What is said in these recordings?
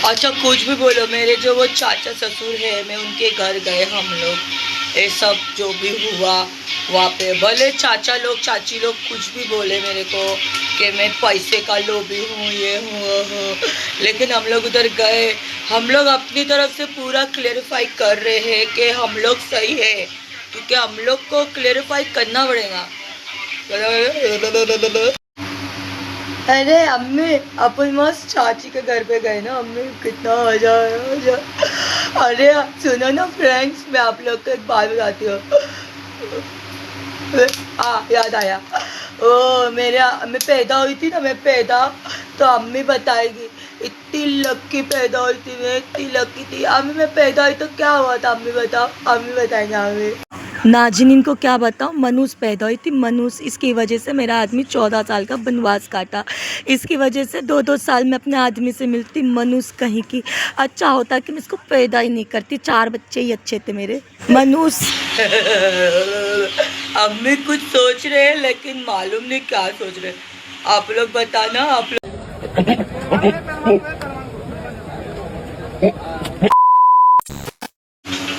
अच्छा कुछ भी बोलो, मेरे जो वो चाचा ससुर है, मैं उनके घर गए हम लोग, ये सब जो भी हुआ वहाँ पे, भले चाचा लोग चाची लोग कुछ भी बोले मेरे को कि मैं पैसे का लोभी हूँ, ये हूँ वो हूँ, लेकिन हम लोग उधर गए, हम लोग अपनी तरफ से पूरा क्लेरिफाई कर रहे हैं कि हम लोग सही है, क्योंकि हम लोग को क्लेरिफाई करना पड़ेगा। अरे अम्मी, अपन मस्त चाची के घर पे गए ना अम्मी, कितना मजा आया मजा। अरे सुनो ना फ्रेंड्स, मैं आप लोग को एक बात बताती हूँ। याद आया, ओ मेरे मैं पैदा हुई थी ना, मैं पैदा, तो अम्मी बताएगी इतनी लक्की पैदा हुई थी मैं, इतनी लक्की थी अम्मी, मैं पैदा हुई तो क्या हुआ था अम्मी बताओ, अम्मी बताएंगे अम्मी। नाजिन इनको क्या बताऊँ, मनुष्य पैदा हुई थी, मनुष्य, इसकी वजह से मेरा आदमी 14 साल का वनवास काटा, इसकी वजह से 2-2 साल में अपने आदमी से मिलती, मनुष्य कहीं की। अच्छा होता कि मैं इसको पैदा ही नहीं करती, 4 बच्चे ही अच्छे थे मेरे, मनुष्य। अम्मी कुछ सोच रहे हैं लेकिन मालूम नहीं क्या सोच रहे, आप लोग बताना। आप लोग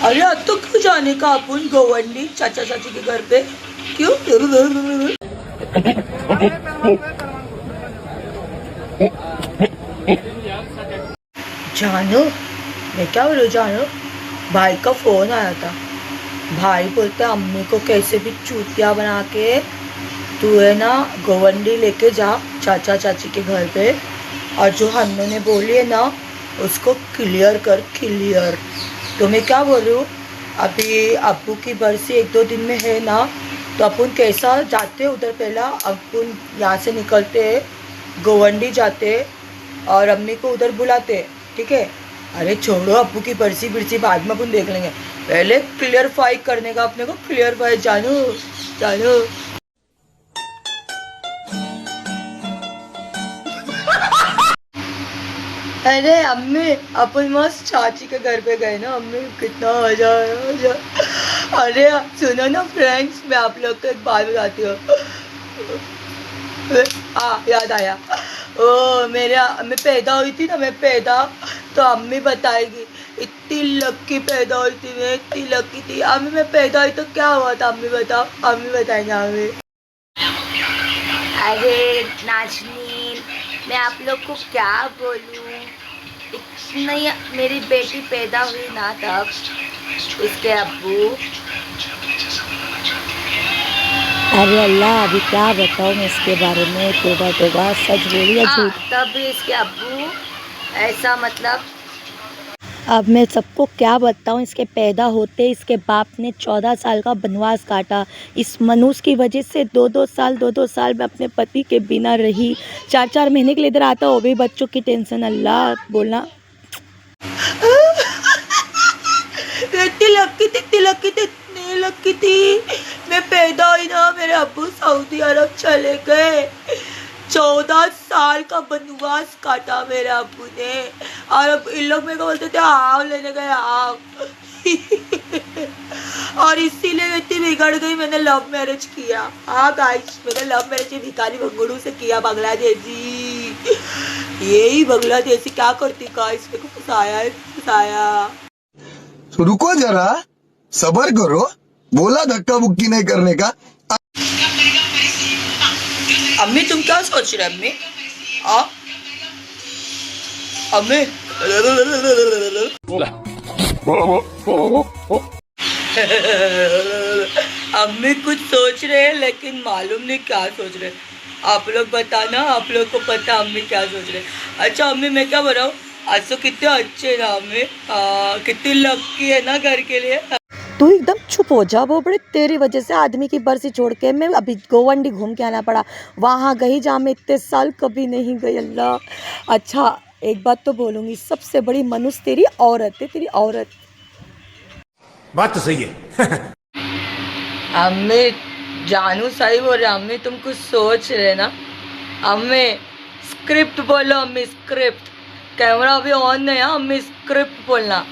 अरे अब तो क्यों जाने का अपन गोवंडी चाचा चाची के घर पे, क्यों? जानो, मैं क्या बोलूं जानो, भाई का फोन आया था, भाई बोलते अम्मी को कैसे भी चूतिया बना के तू है ना गोवंडी लेके जा चाचा चाची के घर पे, और जो हन्नू ने बोली है ना उसको क्लियर कर, क्लियर। तो मैं क्या बोल रही हूँ, अभी अब्बू की बरसी 1-2 दिन में है ना, तो अपन कैसा जाते उधर, पहला अपन यहाँ से निकलते गोवंडी जाते और अम्मी को उधर बुलाते, ठीक है? अरे छोड़ो अब्बू की बरसी बिरसी बाद में अपन देख लेंगे, पहले क्लियरफाई करने का अपने को, क्लियरफाई। जानू जानू अरे अम्मी, अपन मस्त चाची के घर पे गए ना अम्मी, कितना मजा आया मजा। अरे सुनो ना फ्रेंड्स, मैं आप लोग को एक बात बताती हूँ। याद आया, ओ मैं पैदा हुई थी ना, मैं पैदा, तो अम्मी बताएगी इतनी लक्की पैदा हुई थी मैं, इतनी लक्की थी अम्मी, मैं पैदा हुई तो क्या हुआ था अम्मी बताओ, अम्मी बताएंगे अम्मी। अरे नाज़नीन, मैं आप लोग को क्या बोलूँ, इतनी मेरी बेटी पैदा हुई ना तब इसके अब्बू, अरे अल्लाह, अभी क्या बताऊँ मैं इसके बारे में, तोबा तोबा, सच बोली या झूठ? तब भी इसके अब्बू ऐसा, मतलब अब मैं सबको क्या बताऊँ, इसके पैदा होते इसके बाप ने 14 साल का वनवास काटा, इस मनुष्य की वजह से 2-2 साल मैं अपने पति के बिना रही, 4-4 महीने के लिए इधर आता, वो भी बच्चों की टेंशन, अल्लाह बोलना। इतनी लक्की थी मैं पैदा हुई ना, मेरे अब्बू सऊदी अरब चले गए, 14 साल का वनवास काटा मेरे अब्बू ने, और अब इन लोग मेरे को बोलते थे आव लेने गए आव। और इसीलिए इतनी बिगड़ गई, मैंने लव मैरिज किया। हाँ गाइस, मैंने लव मैरिज भिखारी भंगुड़ू से किया, बांग्लादेशी, यही बांग्लादेशी क्या करती गाइस, मेरे को फंसाया। तो रुको जरा, सबर करो, बोला धक्का मुक्की नहीं करने का। अम्मी तुम क्या सोच रहे अम्मी? अम्मी अम्मी कुछ सोच रहे हैं लेकिन मालूम नहीं क्या सोच रहे, आप लोग बताना, आप लोग को पता अम्मी क्या सोच रहे। अच्छा अम्मी मैं क्या बताऊँ, आज तो कितने अच्छे ना अम्मी, कितनी लक्की है ना घर के लिए। तू एकदम चुप हो जा, वो बड़े तेरी वजह से आदमी की बरसी छोड़ के मैं अभी गोवंडी घूम के आना पड़ा, वहाँ गई जहाँ मैं इतने साल कभी नहीं गई, अल्लाह। अच्छा एक बात तो बोलूँगी, सबसे बड़ी मनुष्य तेरी औरत है, तेरी औरत। बात तो सही है। अम्मी जानू सही बोल रहे, अम्मी तुम कुछ सोच रहे ना अम्मी, स्क्रिप्ट बोलो अम्मी, स्क्रिप्ट, कैमरा अभी ऑन है अम्मी, स्क्रिप्ट बोलना,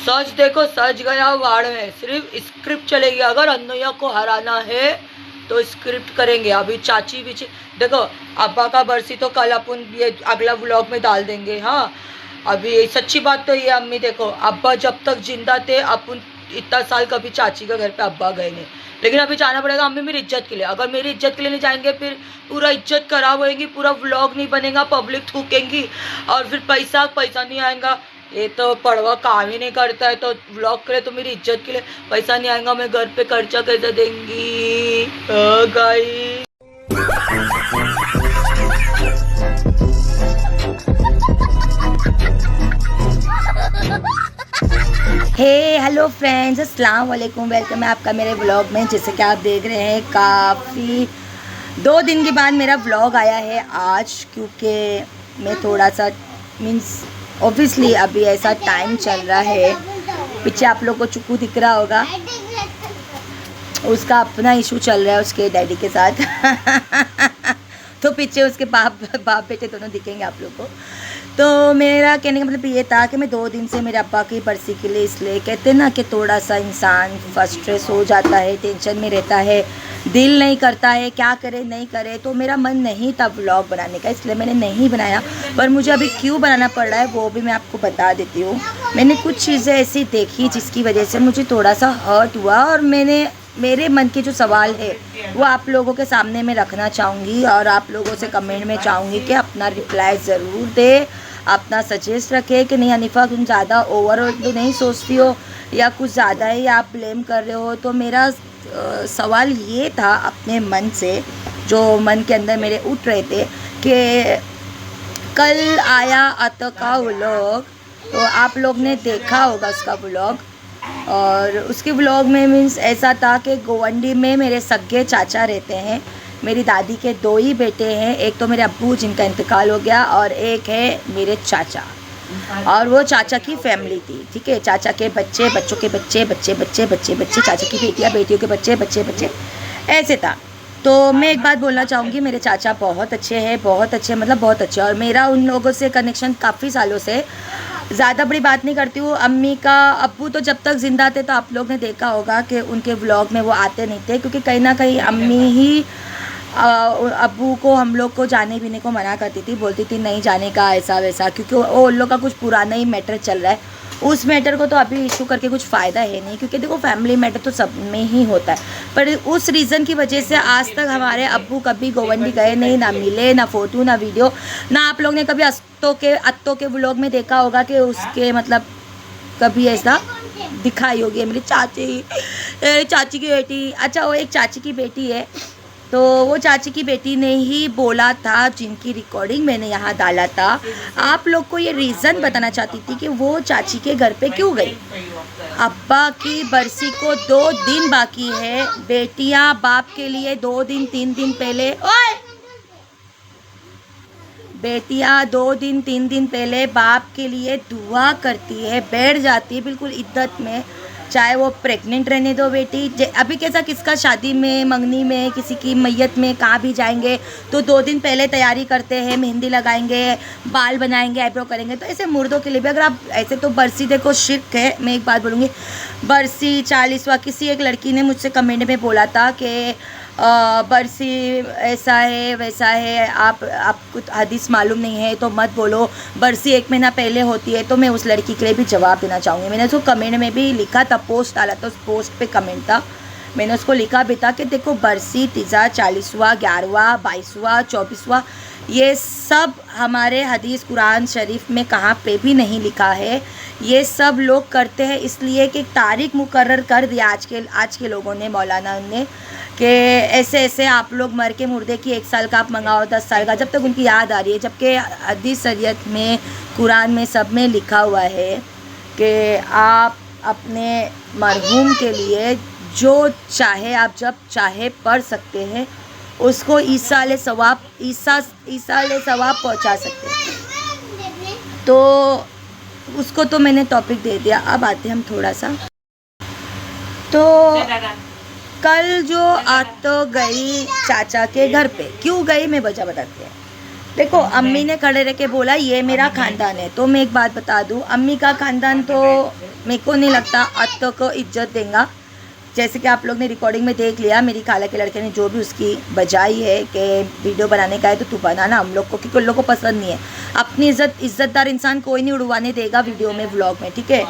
सच देखो सच गया वाड़ में, सिर्फ स्क्रिप्ट चलेगी, अगर अन्नैया को हराना है तो स्क्रिप्ट करेंगे। अभी चाची पीछे देखो, अब्बा का बरसी तो कल अपन ये अगला व्लॉग में डाल देंगे, हाँ अभी सच्ची बात तो ये अम्मी देखो, अब्बा जब तक जिंदा थे अपन इतना साल कभी चाची के घर पे अब्बा गए नहीं, लेकिन अभी जाना पड़ेगा अम्मी मेरी इज्जत के लिए। अगर मेरी इज्जत के लिए नहीं जाएंगे फिर पूरा इज्जत खराब होएगी, पूरा व्लॉग नहीं बनेगा, पब्लिक थूकेंगी और फिर पैसा पैसा नहीं आएगा। ये तो पड़वा काम ही नहीं करता है, तो व्लॉग करे तो मेरी इज्जत के लिए पैसा नहीं आएगा, मैं घर पे खर्चा कैसे देंगी गाइस। हे हेलो फ्रेंड्स, अस्सलाम वालेकुम, वेलकम है आपका मेरे व्लॉग में। जैसे कि आप देख रहे हैं काफ़ी 2 दिन के बाद मेरा व्लॉग आया है आज, क्योंकि मैं थोड़ा सा मीन्स ऑब्वियसली अभी ऐसा टाइम चल रहा है। पीछे आप लोग को चुकू दिख रहा होगा, उसका अपना इशू चल रहा है उसके डैडी के साथ तो पीछे उसके बाप बेटे दोनों दिखेंगे आप लोग को। तो मेरा कहने का मतलब ये था कि मैं 2 दिन से मेरे अब्बा की बरसी के लिए, इसलिए कहते हैं ना कि थोड़ा सा इंसान फ्रस्ट्रेस हो जाता है, टेंशन में रहता है, दिल नहीं करता है क्या करे नहीं करे। तो मेरा मन नहीं था व्लॉग बनाने का, इसलिए मैंने नहीं बनाया। पर मुझे अभी क्यों बनाना पड़ रहा है वो भी मैं आपको बता देती हूँ। मैंने कुछ चीज़ें ऐसी देखी जिसकी वजह से मुझे थोड़ा सा हर्ट हुआ, और मेरे मन के जो सवाल है वो आप लोगों के सामने मैं रखना चाहूँगी, और आप लोगों से कमेंट में चाहूँगी कि अपना रिप्लाई ज़रूर दे, अपना सजेस्ट रखे कि नहीं हनीफा तुम ज़्यादा ओवरऑल तो नहीं सोचती हो, या कुछ ज़्यादा ही आप ब्लेम कर रहे हो। तो मेरा सवाल ये था अपने मन से, जो मन के अंदर मेरे उठ रहे थे, कि कल आया अत का व्लॉग, तो आप लोग ने देखा होगा उसका व्लॉग। और उसके व्लॉग में मीन्स ऐसा था कि गोवंडी में मेरे सगे चाचा रहते हैं, मेरी दादी के 2 ही बेटे हैं, एक तो मेरे अब्बू जिनका इंतकाल हो गया और एक है मेरे चाचा, और वो चाचा की फैमिली थी, ठीक है। चाचा के बच्चे, बच्चों के बच्चे, बच्चे बच्चे बच्चे बच्चे, चाचा की बेटियाँ, बेटियों के बच्चे, बच्चे बच्चे, ऐसे था। तो मैं एक बात बोलना चाहूँगी, मेरे चाचा बहुत अच्छे हैं, बहुत अच्छे मतलब बहुत अच्छे, और मेरा उन लोगों से कनेक्शन काफ़ी सालों से। ज़्यादा बड़ी बात नहीं करती हूँ। अम्मी का अब्बू तो जब तक ज़िंदा थे तो आप लोग ने देखा होगा कि उनके व्लॉग में वो आते नहीं थे, क्योंकि कहीं ना कहीं अम्मी ही अब्बू को हम लोग को जाने पीने को मना करती थी, बोलती थी नहीं जाने का ऐसा वैसा, क्योंकि वो उन लोग का कुछ पुराना ही मैटर चल रहा है। उस मैटर को तो अभी इशू करके कुछ फ़ायदा है नहीं, क्योंकि देखो फैमिली मैटर तो सब में ही होता है। पर उस रीज़न की वजह से आज तक हमारे अब्बू कभी गोवंडी गए नहीं, ना मिले, ना फ़ोटो, ना वीडियो, ना आप लोग ने कभी अत्तों के व्लॉग में देखा होगा कि उसके मतलब कभी ऐसा दिखाई होगी। मेरी चाची की बेटी, अच्छा वो एक चाची की बेटी है, तो वो चाची की बेटी ने ही बोला था, जिनकी रिकॉर्डिंग मैंने यहाँ डाला था, आप लोग को ये रीज़न बताना चाहती थी कि वो चाची के घर पे क्यों गई। अब्बा की बरसी को 2 दिन बाकी है, बेटियाँ बाप के लिए 2 दिन 3 दिन पहले, ओए बेटियाँ 2 दिन 3 दिन पहले बाप के लिए दुआ करती है, बैठ जाती है बिल्कुल इद्दत में, चाहे वो प्रेग्नेंट रहने दो बेटी। अभी कैसा किसका शादी में, मंगनी में, किसी की मैयत में कहाँ भी जाएंगे तो 2 दिन पहले तैयारी करते हैं, मेहंदी लगाएंगे, बाल बनाएंगे, आईब्रो करेंगे। तो ऐसे मुर्दों के लिए भी अगर आप ऐसे, तो बरसी देखो शिर्क है। मैं एक बात बोलूँगी, बरसी 40वां, किसी एक लड़की ने मुझसे कमेंट में बोला था कि बरसी ऐसा है वैसा है, आपको हदीस मालूम नहीं है तो मत बोलो, बरसी 1 महीना पहले होती है। तो मैं उस लड़की के लिए भी जवाब देना चाहूँगी। मैंने उसको कमेंट में भी लिखा था, पोस्ट डाला था, उस पोस्ट पे कमेंट था, मैंने उसको लिखा भी था कि देखो बरसी, तीजा, 40वां, 11वां, 22वां, 24वां, ये सब हमारे हदीस कुरान शरीफ में कहाँ पे भी नहीं लिखा है। ये सब लोग करते हैं इसलिए कि तारीख मुकर्रर कर दिया आज के लोगों ने, मौलाना ने, कि ऐसे ऐसे आप लोग मर के मुर्दे की 1 साल का आप मंगाओ, 10 साल का, जब तक उनकी याद आ रही है। जबकि हदीस शरीयत में, कुरान में, सब में लिखा हुआ है कि आप अपने मरहूम के लिए जो चाहे आप जब चाहे पढ़ सकते हैं, उसको ईसाले सवाब पहुंचा सकते हैं। तो उसको तो मैंने टॉपिक दे दिया। अब आते हैं हम थोड़ा सा, तो कल जो तो गई चाचा के घर पे, क्यों गई मैं वजह बताती हूँ। देखो अम्मी ने खड़े रह के बोला ये मेरा ख़ानदान है, तो मैं एक बात बता दूँ, अम्मी का ख़ानदान तो मेरे को नहीं लगता अत्तों को इज्जत देगा, जैसे कि आप लोग ने रिकॉर्डिंग में देख लिया, मेरी खाला के लड़के ने जो भी उसकी बजाई है कि वीडियो बनाने का है तो तू बनाना, हम लोग को, क्योंकि उन लोग को पसंद नहीं है। अपनी इज़्ज़तदार इंसान कोई नहीं उड़वाने देगा वीडियो में, व्लॉग में, ठीक है।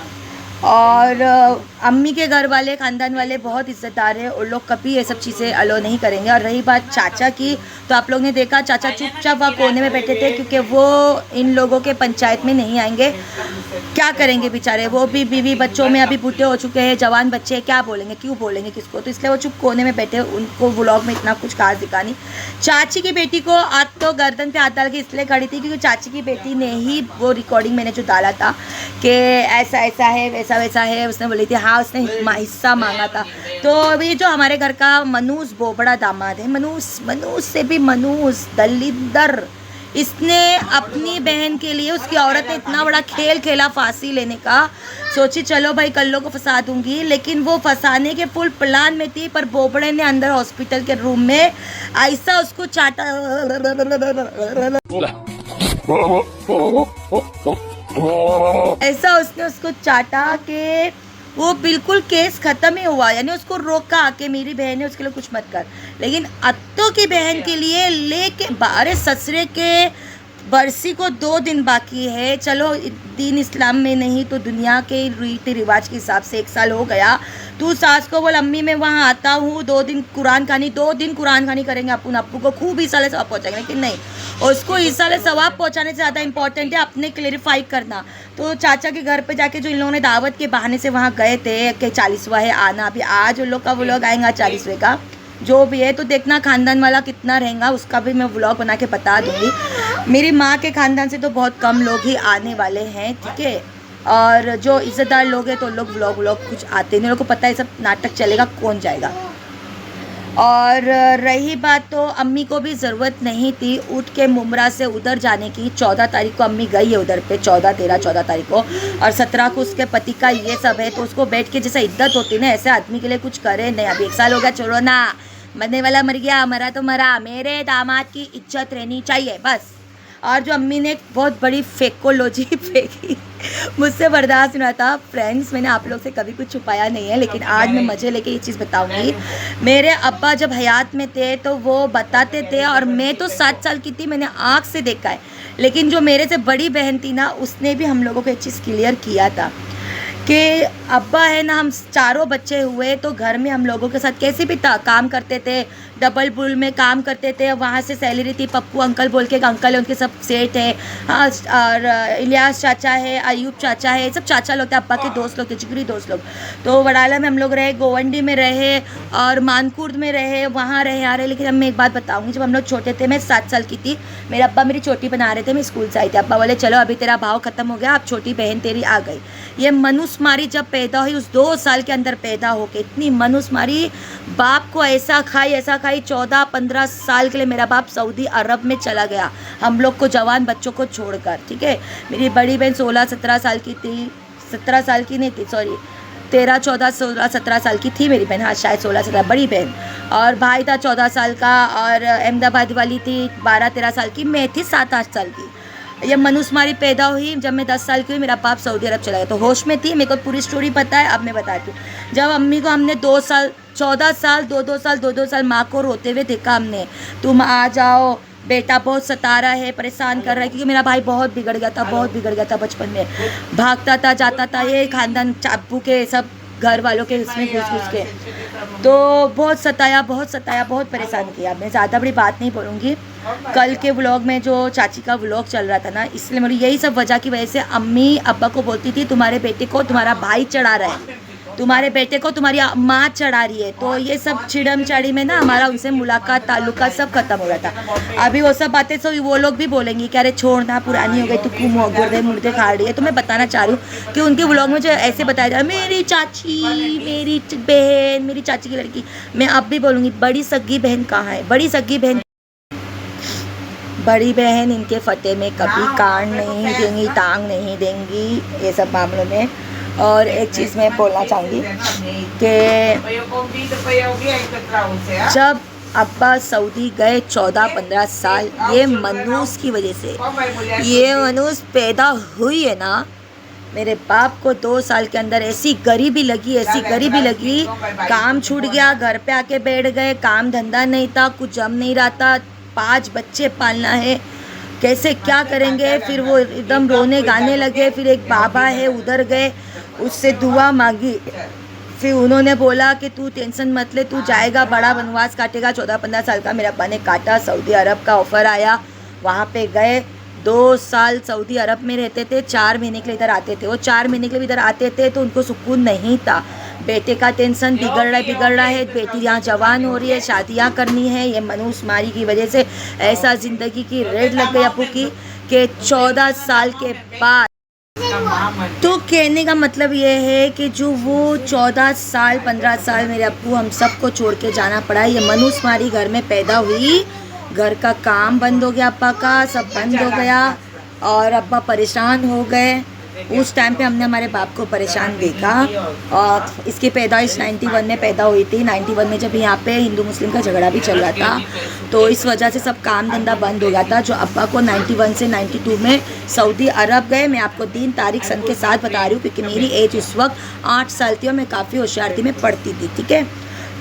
और अम्मी के घर वाले, ख़ानदान वाले बहुत इज़्ज़तदार है, उन लोग कभी ये सब चीज़ें अलो नहीं करेंगे। और रही बात चाचा की, तो आप लोग ने देखा चाचा चुपचाप वहाँ कोने में बैठे थे, क्योंकि वो इन लोगों के पंचायत में नहीं आएंगे। क्या करेंगे बेचारे, वो भी बीवी बच्चों में अभी बूढ़े हो चुके हैं, जवान बच्चे, क्या बोलेंगे, क्यों बोलेंगे किसको, तो इसलिए वो चुप कोने में बैठे। उनको व्लॉग में इतना कुछ खास दिखा नहीं। चाची की बेटी को आज तो गर्दन पे हाथ डाल के इसलिए खड़ी थी क्योंकि चाची की बेटी ने ही वो रिकॉर्डिंग मैंने जो डाला था कि ऐसा ऐसा है, वैसा वैसा है, उसने बोली थी, हाँ उसने हिस्सा मांगा था। तो ये जो हमारे घर का मनूस बोबड़ा दामाद है, मनूस से भी मनूस दलिदर, इसने अपनी बहन के लिए, उसकी औरत ने इतना बड़ा खेल खेला फांसी लेने का। सोची चलो भाई कल्लो को फंसा दूंगी, लेकिन वो फंसाने के फुल प्लान में थी, पर बोबड़े ने अंदर हॉस्पिटल के रूम में ऐसा उसको चाटा, ऐसा उसने उसको चाटा कि वो बिल्कुल केस खत्म ही हुआ। यानी उसको रोका कि मेरी बहन है, उसके लिए कुछ मत कर। लेकिन अत्तो की बहन के लिए लेके बारे ससुरे के बरसी को 2 दिन बाकी है। चलो दीन इस्लाम में नहीं तो दुनिया के रीति रिवाज के हिसाब से 1 साल हो गया। तू सास को बोल अम्मी मैं वहाँ आता हूँ, 2 दिन कुरान खानी, 2 दिन कुरान खानी करेंगे अपन, अप्पू को खूब ईसा ले सवाब पहुँचाएंगे। लेकिन नहीं, उसको ईसा ले सवाब पहुँचाने से ज़्यादा इंपॉर्टेंट है अपने क्लेरिफाई करना। तो चाचा के घर पे जाके जो इन लोगों ने दावत के बहाने से वहाँ गए थे कि 40वां है आना, अभी आज उन लोग का व्लॉग आएगा 40वें का जो भी है, तो देखना खानदान वाला कितना रहेगा उसका भी मैं व्लॉग बना के बता दूँगी। मेरी माँ के ख़ानदान से तो बहुत कम लोग ही आने वाले हैं, ठीक है। और जो इज़्ज़तदार लोग हैं तो लोग व्लॉग कुछ आते नहीं, लोगों को पता है सब नाटक चलेगा, कौन जाएगा। और रही बात, तो अम्मी को भी ज़रूरत नहीं थी उठ के मुमरा से उधर जाने की। 14 तारीख को अम्मी गई है उधर पे, 14 तारीख को, और 17 को उसके पति का ये सब है। तो उसको बैठ के जैसा इद्दत होती ना, ऐसे आदमी के लिए कुछ करे नहीं। अभी 1 साल हो गया, छोड़ो ना, मरने वाला मर गया, मरा तो मरा, मेरे दामाद की इज्जत रहनी चाहिए बस। और जो अम्मी ने एक बहुत बड़ी फेकोलॉजी फेंकी, मुझसे बर्दाश्त नहीं था। फ्रेंड्स, मैंने आप लोग से कभी कुछ छुपाया नहीं है, लेकिन आज मैं मज़े लेके ये चीज़ बताऊंगी। मेरे अब्बा जब हयात में थे तो वो बताते थे, और मैं तो 7 साल की थी, मैंने आँख से देखा है। लेकिन जो मेरे से बड़ी बहन थी ना, उसने भी हम लोगों को एक चीज़ क्लियर किया था कि अब्बा है ना, हम 4 बच्चे हुए तो घर में हम लोगों के साथ कैसे भी था, काम करते थे, डबल बुल में काम करते थे, वहाँ से सैलरी थी। पप्पू अंकल बोल के एक अंकल है, उनके सब सेठ है, हाँ, और इलियास चाचा है, अयूब चाचा है, सब चाचा लोग थे, अब्बा के दोस्त लोग थे, जिगरी दोस्त लोग। तो वडाला में हम लोग रहे, गोवंडी में रहे, और मानकुर्द में रहे, वहाँ रहे आ रहे। लेकिन अब मैं एक बात बताऊँगी, जब हम लोग छोटे थे, मैं 7 साल की थी, मेरे अब्बा मेरी चोटी बना रहे थे, मैं स्कूल से आई थी। अब्बा बोले चलो अभी तेरा भाव ख़त्म हो गया, अब छोटी बहन तेरी आ गई। ये मनुस्मारी जब पैदा हुई, उस 2 साल के अंदर पैदा होके इतनी मनुस्मारी, बाप को ऐसा खाई 14-15 साल के लिए मेरा बाप सऊदी अरब में चला गया, हम लोग को जवान बच्चों को छोड़कर, ठीक है। मेरी बड़ी बहन 16-17 साल की थी, 17 साल की नहीं थी, सॉरी 13-14-16-17 साल की थी मेरी बहन, हाँ शायद 16-17, बड़ी बहन। और भाई था 14 साल का, और अहमदाबाद वाली थी 12-13 साल की, मैं थी 7-8 साल की। ये मनुस्मारी पैदा हुई जब मैं 10 साल की हुई, मेरा बाप सऊदी अरब चला गया। तो होश में थी, मेरे को पूरी स्टोरी पता है, अब मैं बताती हूँ। जब अम्मी को हमने 2 साल 14 साल 2-2 साल माँ को रोते हुए देखा हमने, तुम आ जाओ, बेटा बहुत सता रहा है, परेशान कर रहा है, क्योंकि मेरा भाई बहुत बिगड़ गया था बचपन में, भागता था, जाता था, ये खानदान चापू के सब घर वालों के इसमें घुस के, तो बहुत सताया, बहुत परेशान किया। मैं ज़्यादा बड़ी बात नहीं बोलूँगी। कल के व्लॉग में जो चाची का व्लॉग चल रहा था ना, इसलिए मेरी यही सब वजह की वजह से अम्मी अब्बा को बोलती थी तुम्हारे बेटे को तुम्हारा भाई चढ़ा रहा है, तुम्हारे बेटे को तुम्हारी माँ चढ़ा रही है। तो ये सब छिड़म चाड़ी में ना हमारा उनसे मुलाकात ताल्लुका सब खत्म हो गया था। अभी वो सब बातें तो वो लोग भी बोलेंगी कि अरे छोड़ना, पुरानी हो गई, तू क्यों गुर्दे मुर्दे खा रही है। तो मैं बताना चाह रही हूँ कि उनके व्लॉग में जो ऐसे बताया जा रहा है, मेरी चाची, मेरी बहन, मेरी चाची की लड़की, मैं अब भी बोलूँगी बड़ी सगी बहन कहाँ है, बड़ी सगी बहन, बड़ी बहन इनके फतेह में कभी कान नहीं देंगी, टांग नहीं देंगी ये सब मामलों में। और एक चीज़ मैं बोलना चाहूँगी कि जब अब्बा सऊदी गए 14-15 साल, ये मनूस की वजह से, ये मनूस पैदा हुई है ना, मेरे बाप को 2 साल के अंदर ऐसी गरीबी लगी, काम छूट गया, घर पे आके बैठ गए, काम धंधा नहीं था, कुछ जम नहीं रहा था, 5 बच्चे पालना है, कैसे क्या करेंगे। फिर वो एकदम रोने गाने लगे। फिर एक बाबा है उधर गए, उससे दुआ मांगी। फिर उन्होंने बोला कि तू टेंशन मत ले, तू जाएगा, बड़ा वनवास काटेगा। 14-15 साल का मेरे अब्बा ने काटा। सऊदी अरब का ऑफ़र आया, वहाँ पे गए। 2 साल सऊदी अरब में रहते थे, 4 महीने के लिए इधर आते थे। वो 4 महीने के लिए इधर आते थे तो उनको सुकून नहीं था। बेटे का टेंशन बिगड़ रहा है, बेटी यहाँ जवान हो रही है, शादियाँ करनी है। ये मनुष्यमारी की वजह से ऐसा ज़िंदगी की रेड लग गई अप्पू की कि 14 साल के बाद। तो कहने का मतलब ये है कि जो वो 14 साल 15 साल मेरे अप्पू हम सबको छोड़ के जाना पड़ा। ये मनुष्यमारी घर में पैदा हुई, घर का काम बंद हो गया, अब्बा का सब बंद हो गया और अब्बा परेशान हो गए। उस टाइम पे हमने हमारे बाप को परेशान देखा। और इसकी पैदाइश 91 में पैदा हुई थी। 91 में जब यहाँ पे हिंदू मुस्लिम का झगड़ा भी चल रहा था तो इस वजह से सब काम धंधा बंद हो गया था। जो अब्बा को 91 से 92 में सऊदी अरब गए। मैं आपको 3 तारीख सन के साथ बता रही हूँ क्योंकि मेरी एज उस वक्त 8 साल थी और मैं काफ़ी होशियार थी, मैं पढ़ती थी, ठीक है।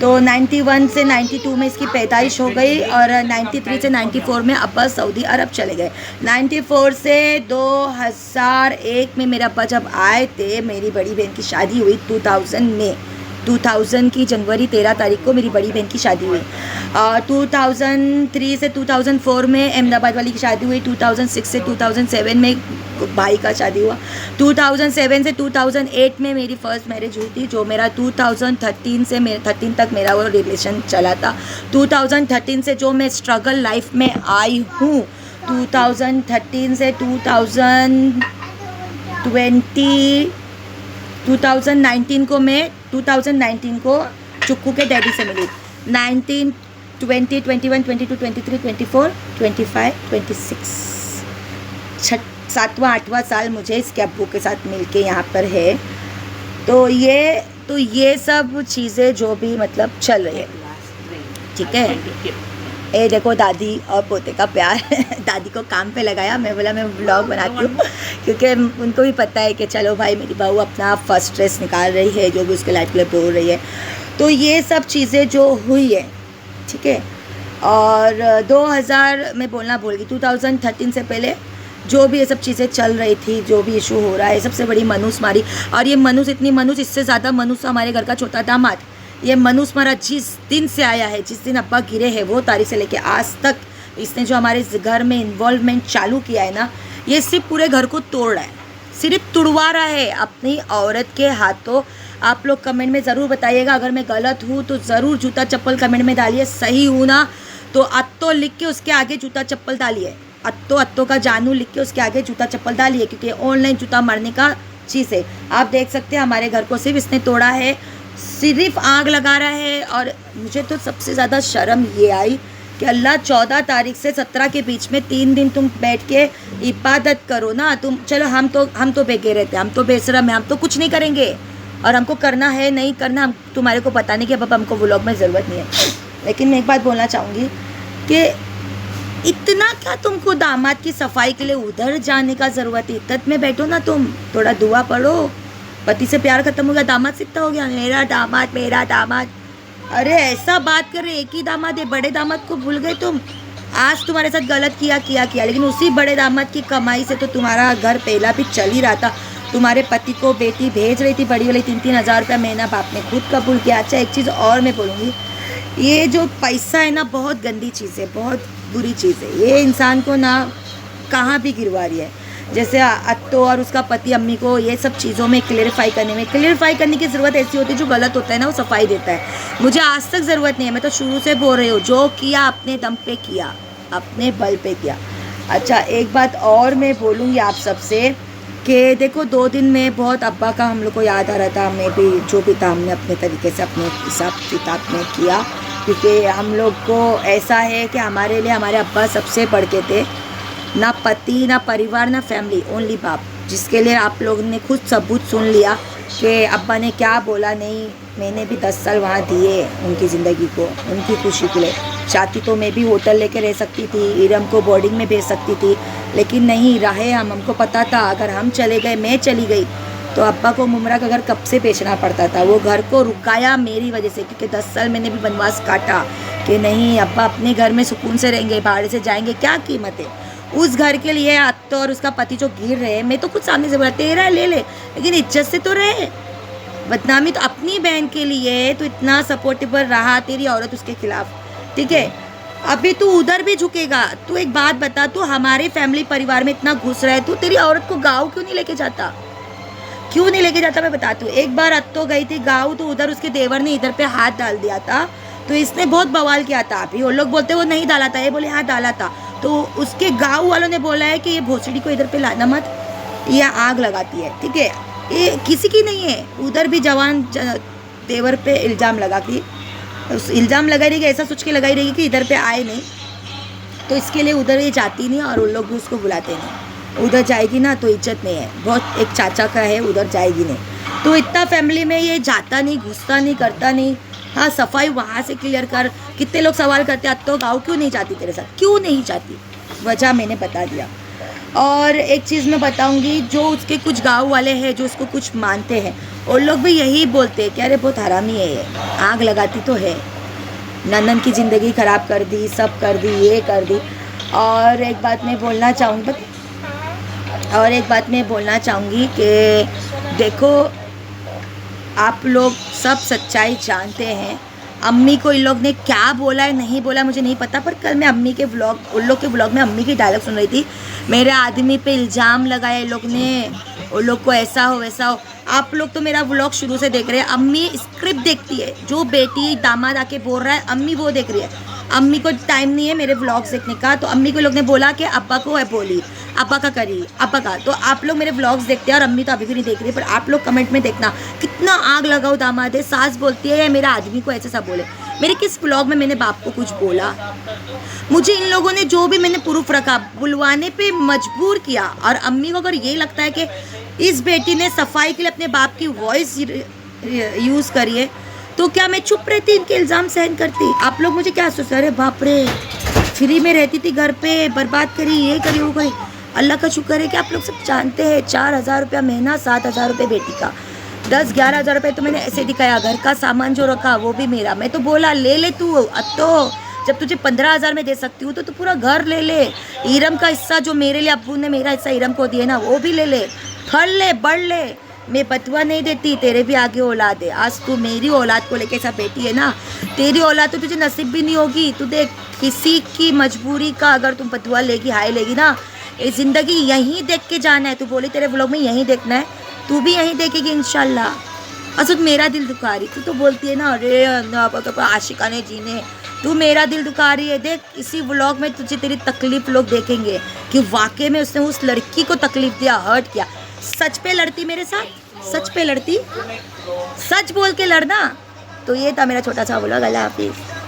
तो 91 से 92 में इसकी पैदाइश हो गई और 93 से 94 में अब्बा सऊदी अरब चले गए। 94 से 2001 में मेरे अब्बा जब आए थे, मेरी बड़ी बहन की शादी हुई 2000 में। 2000 की जनवरी 13 तारीख को मेरी बड़ी बहन की शादी हुई। 2003 से 2004 में अहमदाबाद वाली की शादी हुई। 2006 से 2007 में भाई का शादी हुआ। 2007 से 2008 में मेरी फ़र्स्ट मैरिज हुई थी, जो मेरा 2013 से 13 तक मेरा वो रिलेशन चला था। 2013 से जो मैं स्ट्रगल लाइफ में आई हूँ, 2013 से 2019 को मैं 2019 को चुक्कू के डैडी से मिली। 19, 20, 21, 22, 23, 24, 25, 26 7वां 8वां साल मुझे इसके अब्बू के साथ मिलके यहाँ पर है। तो ये सब चीज़ें जो भी मतलब चल रही है, ठीक है। ये देखो दादी और पोते का प्यार। दादी को काम पे लगाया, मैं बोला मैं व्लॉग बनाती हूँ क्योंकि उनको भी पता है कि चलो भाई मेरी बहू अपना फर्स्ट स्ट्रेस निकाल रही है, जो भी उसके लाइफ में बोल रही है। तो ये सब चीज़ें जो हुई है, ठीक है। और 2000 में बोलना भूल गई, 2013 से पहले जो भी ये सब चीज़ें चल रही थी, जो भी इशू हो रहा है, सबसे बड़ी मनुष्यमारी। और ये इतनी मनुष्य, इससे ज़्यादा मनुष्य हमारे घर का छोटा दामाद। ये मनुष्य मारा जिस दिन से आया है, जिस दिन अब्बा गिरे हैं, वो तारीख से लेके आज तक इसने जो हमारे घर में इन्वॉल्वमेंट चालू किया है ना, ये सिर्फ पूरे घर को तोड़ रहा है, सिर्फ तुड़वा रहा है अपनी औरत के हाथों। आप लोग कमेंट में ज़रूर बताइएगा, अगर मैं गलत हूँ तो ज़रूर जूता चप्पल कमेंट में डालिए, सही हूँ ना तो अत्तो लिख के उसके आगे जूता चप्पल डालिए। अत्तो का जानू लिख के उसके आगे जूता चप्पल डालिए, क्योंकि ऑनलाइन जूता मारने का चीज़ है। आप देख सकते हैं हमारे घर को सिर्फ इसने तोड़ा है, सिर्फ आग लगा रहा है। और मुझे तो सबसे ज़्यादा शर्म ये आई कि अल्लाह 14 तारीख से 17 के बीच में 3 दिन तुम बैठ के इबादत करो ना। तुम चलो हम तो बेगे रहते, हम तो बेशरम है, हम तो कुछ नहीं करेंगे और हमको करना है नहीं करना हम तुम्हारे को बताने की अब हमको व्लॉग में ज़रूरत नहीं है। लेकिन मैं एक बात बोलना चाहूँगी कि इतना क्या तुमको दामाद की सफाई के लिए उधर जाने का ज़रूरत है? इद्दत में बैठो ना, तुम थोड़ा दुआ पढ़ो। पति से प्यार ख़त्म हो गया, दामाद से इतना हो गया, मेरा दामाद। अरे ऐसा बात कर रहे, एक ही दामाद है, बड़े दामाद को भूल गए तुम। आज तुम्हारे साथ गलत किया, लेकिन उसी बड़े दामाद की कमाई से तो तुम्हारा घर पहला भी चल ही रहा था। तुम्हारे पति को बेटी भेज रही थी बड़ी वाली 3-3 हज़ार रुपया महीना, बाप ने खुद कबूल किया। अच्छा एक चीज़ और मैं बोलूँगी, ये जो पैसा है ना बहुत गंदी चीज़ है, बहुत बुरी चीज़ है। ये इंसान को ना कहाँ भी गिरवा रही है। जैसे अत्तो और उसका पति अम्मी को ये सब चीज़ों में क्लेरिफाई करने की ज़रूरत ऐसी होती है, जो गलत होता है ना वो सफाई देता है। मुझे आज तक ज़रूरत नहीं है, मैं तो शुरू से बोल रही हूँ, जो किया अपने दम पे किया, अपने बल पे किया। अच्छा एक बात और मैं बोलूँगी आप सबसे कि देखो 2 दिन में बहुत अब्बा का हम लोग को याद आ रहा था। मैं भी जो भी था हमने अपने तरीके से अपने हिसाब किताब में किया, क्योंकि हम लोग को ऐसा है कि हमारे लिए हमारे अब्बा सबसे बढ़ के थे, ना पति ना परिवार ना फैमिली, ओनली बाप, जिसके लिए आप लोगों ने खुद सबूत सुन लिया कि अब्बा ने क्या बोला। नहीं मैंने भी 10 साल वहाँ दिए उनकी ज़िंदगी को, उनकी खुशी के लिए। चाहती तो मैं भी होटल लेके रह सकती थी, इरम को बोर्डिंग में भेज सकती थी, लेकिन नहीं रहे हम, हमको पता था अगर हम चले गए, मैं चली गई, तो अब्बा को मुमरा का घर कब से बेचना पड़ता था। वो घर को रुकाया मेरी वजह से, क्योंकि 10 साल मैंने भी वनवास काटा कि नहीं अब्बा अपने घर में सुकून से रहेंगे, बाहर से जाएंगे, क्या कीमत है उस घर के लिए। अत्तो और उसका पति जो गिर रहे हैं, मैं तो खुद सामने से बोला तेरा ले ले, लेकिन इज्जत से तो रहे। बदनामी तो अपनी बहन के लिए तो इतना सपोर्टिव रहा, तेरी औरत उसके खिलाफ, ठीक है। अभी तू उधर भी झुकेगा। तू एक बात बता, तू हमारे फैमिली परिवार में इतना घुस रहा है, तू तेरी औरत को गाँव क्यों नहीं लेके जाता? क्यों नहीं लेके जाता? मैं बताती हूँ। एक बार अत्तो गई थी गाँव, तो उधर उसके देवर ने इधर पे हाथ डाल दिया था, तो इसने बहुत बवाल किया था। अभी वो लोग बोलते वो नहीं डाला था, ये बोले हाँ डाला था। तो उसके गाँव वालों ने बोला है कि ये भोसड़ी को इधर पे लाना मत, ये आग लगाती है, ठीक है। ये किसी की नहीं है। उधर भी जवान देवर पे इल्ज़ाम लगा कि इल्ज़ाम लगाई रहेगी, ऐसा सोच के लगाई रहेगी कि इधर पे आए नहीं, तो इसके लिए उधर ये जाती नहीं और उन लोग भी उसको बुलाते नहीं। उधर जाएगी ना तो इज्जत नहीं है। बहुत एक चाचा का है, उधर जाएगी नहीं। तो इतना फैमिली में ये जाता नहीं, घुसता नहीं, करता नहीं। हाँ, सफाई वहाँ से क्लियर कर। कितने लोग सवाल करते हैं तो गाँव क्यों नहीं जाती तेरे साथ, क्यों नहीं जाती? वजह मैंने बता दिया। और एक चीज़ मैं बताऊंगी, जो उसके कुछ गांव वाले हैं जो उसको कुछ मानते हैं, और लोग भी यही बोलते हैं कि अरे बहुत हरामी है ये, आग लगाती तो है, नंदन की ज़िंदगी ख़राब कर दी, सब कर दी, ये कर दी। और एक बात मैं बोलना चाहूँगी कि देखो, आप लोग सब सच्चाई जानते हैं। अम्मी को इन लोग ने क्या बोला है नहीं बोला मुझे नहीं पता, पर कल मैं अम्मी के व्लॉग, उन लोग के व्लॉग में अम्मी की डायलॉग सुन रही थी। मेरे आदमी पे इल्ज़ाम लगाया इन लोग ने, उन लोग को ऐसा हो वैसा हो। आप लोग तो मेरा व्लॉग शुरू से देख रहे हैं। अम्मी स्क्रिप्ट देखती है, जो बेटी दामाद आके बोल रहा है अम्मी वो देख रही है। अम्मी को टाइम नहीं है मेरे व्लॉग्स देखने का, तो अम्मी को लोग ने बोला कि अब्बा को है बोली, अब्बा का करी, अब्बा का। तो आप लोग मेरे व्लॉग्स देखते हैं और अम्मी तो अभी भी नहीं देख रही, पर आप लोग कमेंट में देखना कितना आग लगाओ दामाद है, सास बोलती है या मेरा आदमी को ऐसे सब बोले। मेरे किस व्लॉग में मैंने बाप को कुछ बोला? मुझे इन लोगों ने जो भी मैंने प्रूफ रखा बुलवाने पे मजबूर किया। और अम्मी को अगर ये लगता है कि इस बेटी ने सफाई के लिए अपने बाप की वॉइस यूज़ करी है, तो क्या मैं चुप रहती, इनके इल्ज़ाम सहन करती? आप लोग मुझे क्या सोचते? अरे बाप रे, फ्री में रहती थी घर पे, बर्बाद करी, ये करी, वो करी। अल्लाह का शुक्र है कि आप लोग सब जानते हैं 4,000 रुपया महीना, 7,000 रुपये बेटी का, 10-11 हज़ार रुपये तो मैंने ऐसे दिखाया। घर का सामान जो रखा वो भी मेरा। मैं तो बोला ले ले तू अत्तो, जब तुझे 15,000 में दे सकती हूँ तो तू पूरा घर ले ले। ईरम का हिस्सा जो मेरे लिए अब्बू ने मेरा हिस्सा ईरम को दिए ना, वो भी ले ले, फल ले, बढ़ ले। मैं बतवा नहीं देती, तेरे भी आगे औलाद है। आज तू मेरी औलाद को लेके सब बेटी है ना, तेरी औलाद तो तुझे नसीब भी नहीं होगी। तू देख, किसी की मजबूरी का अगर तुम बतवा लेगी, हाय लेगी ना, ये ज़िंदगी यहीं देख के जाना है। तू बोली तेरे व्लॉग में यहीं देखना है, तू भी यहीं देखेगी इंशाल्लाह। असुद मेरा दिल दुखा रही, तू तो बोलती है ना अरे आशिकाने जीने, तू मेरा दिल दुखा रही है। देख, इसी व्लॉग में तुझे तेरी तकलीफ लोग देखेंगे कि वाकई में उसने उस लड़की को तकलीफ दिया, हर्ट किया। सच पे लड़ती मेरे साथ, सच पे लड़ती, सच बोल के लड़ना। तो ये था मेरा छोटा सा व्लॉग। अल्लाह हाफिज़।